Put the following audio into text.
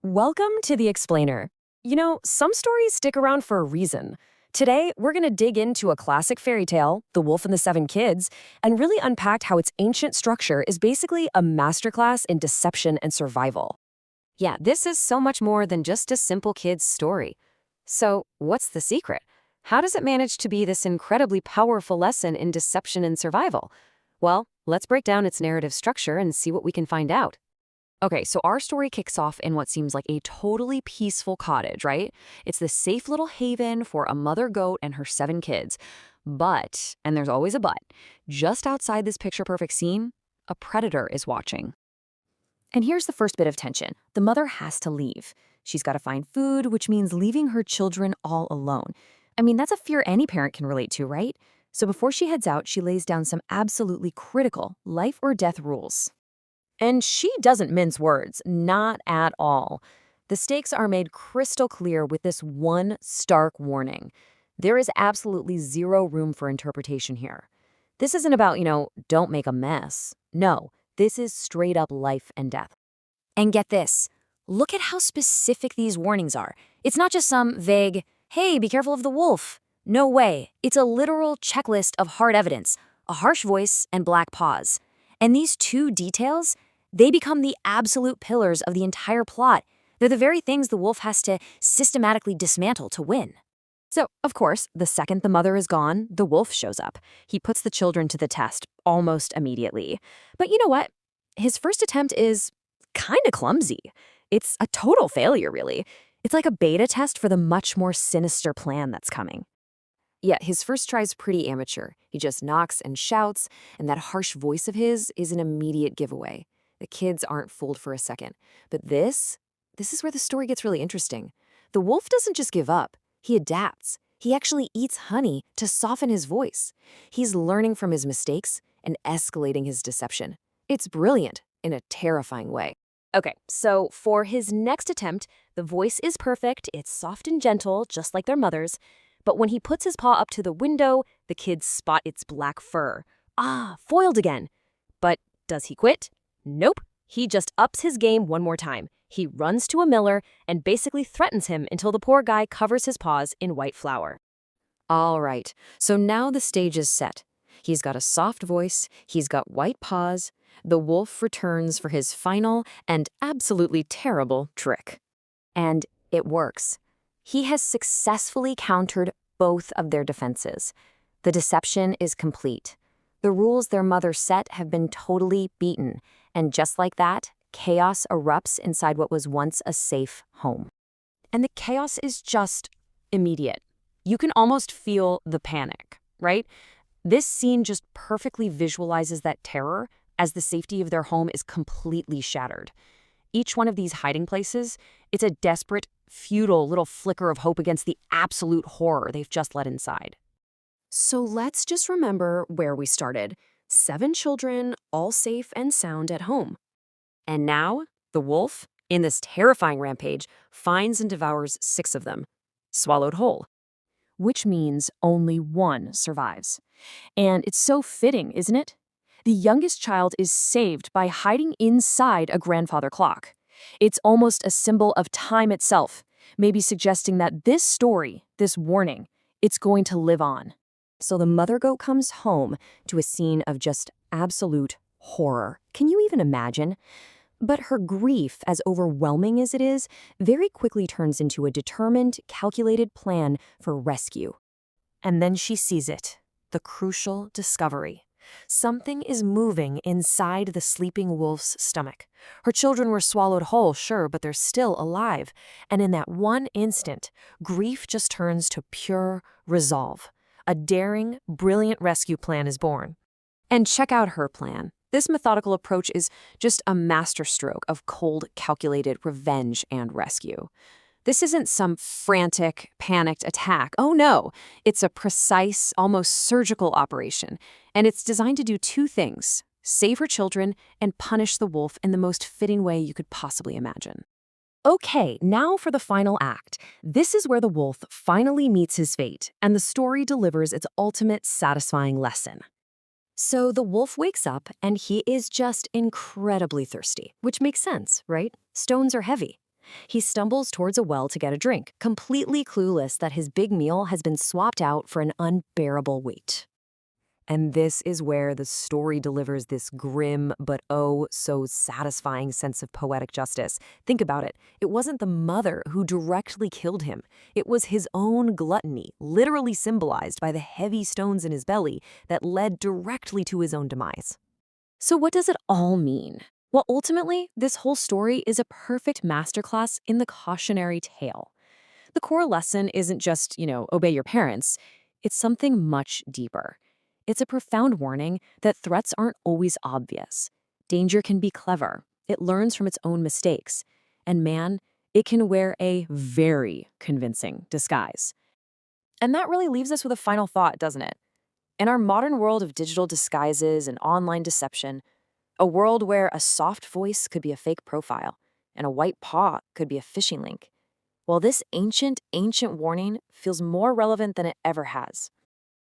Welcome to The Explainer. Some stories stick around for a reason. Today, we're going to dig into a classic fairy tale, The Wolf and the Seven Kids, and really unpack how its ancient structure is basically a masterclass in deception and survival. Yeah, this is so much more than just a simple kid's story. So, what's the secret? How does it manage to be this incredibly powerful lesson in deception and survival? Well, let's break down its narrative structure and see what we can find out. Okay, so our story kicks off in what seems like a totally peaceful cottage, right? It's the safe little haven for a mother goat and her 7 kids. But, and there's always a but, just outside this picture-perfect scene, a predator is watching. And here's the first bit of tension. The mother has to leave. She's got to find food, which means leaving her children all alone. I mean, that's a fear any parent can relate to, right? So before she heads out, she lays down some absolutely critical life or death rules. And she doesn't mince words, not at all. The stakes are made crystal clear with this one stark warning. There is absolutely zero room for interpretation here. This isn't about, don't make a mess. No, this is straight up life and death. And get this, look at how specific these warnings are. It's not just some vague, hey, be careful of the wolf. No way. It's a literal checklist of hard evidence, a harsh voice and black paws. And these two details, they become the absolute pillars of the entire plot. They're the very things the wolf has to systematically dismantle to win. So, of course, the second the mother is gone, the wolf shows up. He puts the children to the test almost immediately. But you know what? His first attempt is kind of clumsy. It's a total failure, really. It's like a beta test for the much more sinister plan that's coming. Yeah, his first try's pretty amateur. He just knocks and shouts, and that harsh voice of his is an immediate giveaway. The kids aren't fooled for a second. But this is where the story gets really interesting. The wolf doesn't just give up. He adapts. He actually eats honey to soften his voice. He's learning from his mistakes and escalating his deception. It's brilliant in a terrifying way. Okay, so for his next attempt, the voice is perfect. It's soft and gentle, just like their mother's. But when he puts his paw up to the window, the kids spot its black fur. Ah, foiled again. But does he quit? Nope. He just ups his game one more time. He runs to a miller and basically threatens him until the poor guy covers his paws in white flour. All right, so now the stage is set. He's got a soft voice, he's got white paws. The wolf returns for his final and absolutely terrible trick. And it works. He has successfully countered both of their defenses. The deception is complete. The rules their mother set have been totally beaten. And just like that, chaos erupts inside what was once a safe home. And the chaos is just immediate. You can almost feel the panic, right? This scene just perfectly visualizes that terror as the safety of their home is completely shattered. Each one of these hiding places, it's a desperate, futile little flicker of hope against the absolute horror they've just let inside. So let's just remember where we started. 7 children, all safe and sound at home. And now, the wolf, in this terrifying rampage, finds and devours 6 of them, swallowed whole. Which means only one survives. And it's so fitting, isn't it? The youngest child is saved by hiding inside a grandfather clock. It's almost a symbol of time itself, maybe suggesting that this story, this warning, it's going to live on. So the mother goat comes home to a scene of just absolute horror. Can you even imagine? But her grief, as overwhelming as it is, very quickly turns into a determined, calculated plan for rescue. And then she sees it, the crucial discovery. Something is moving inside the sleeping wolf's stomach. Her children were swallowed whole, sure, but they're still alive. And in that one instant, grief just turns to pure resolve. A daring, brilliant rescue plan is born. And check out her plan. This methodical approach is just a masterstroke of cold, calculated revenge and rescue. This isn't some frantic, panicked attack. Oh no, it's a precise, almost surgical operation. And it's designed to do 2 things: save her children and punish the wolf in the most fitting way you could possibly imagine. Okay, now for the final act. This is where the wolf finally meets his fate, and the story delivers its ultimate satisfying lesson. So the wolf wakes up, and he is just incredibly thirsty, which makes sense, right? Stones are heavy. He stumbles towards a well to get a drink, completely clueless that his big meal has been swapped out for an unbearable weight. And this is where the story delivers this grim but oh so satisfying sense of poetic justice. Think about it. It wasn't the mother who directly killed him. It was his own gluttony, literally symbolized by the heavy stones in his belly, that led directly to his own demise. So what does it all mean? Well, ultimately, this whole story is a perfect masterclass in the cautionary tale. The core lesson isn't just, obey your parents. It's something much deeper. It's a profound warning that threats aren't always obvious. Danger can be clever. It learns from its own mistakes. And man, it can wear a very convincing disguise. And that really leaves us with a final thought, doesn't it? In our modern world of digital disguises and online deception, a world where a soft voice could be a fake profile and a white paw could be a phishing link, well, this ancient warning feels more relevant than it ever has.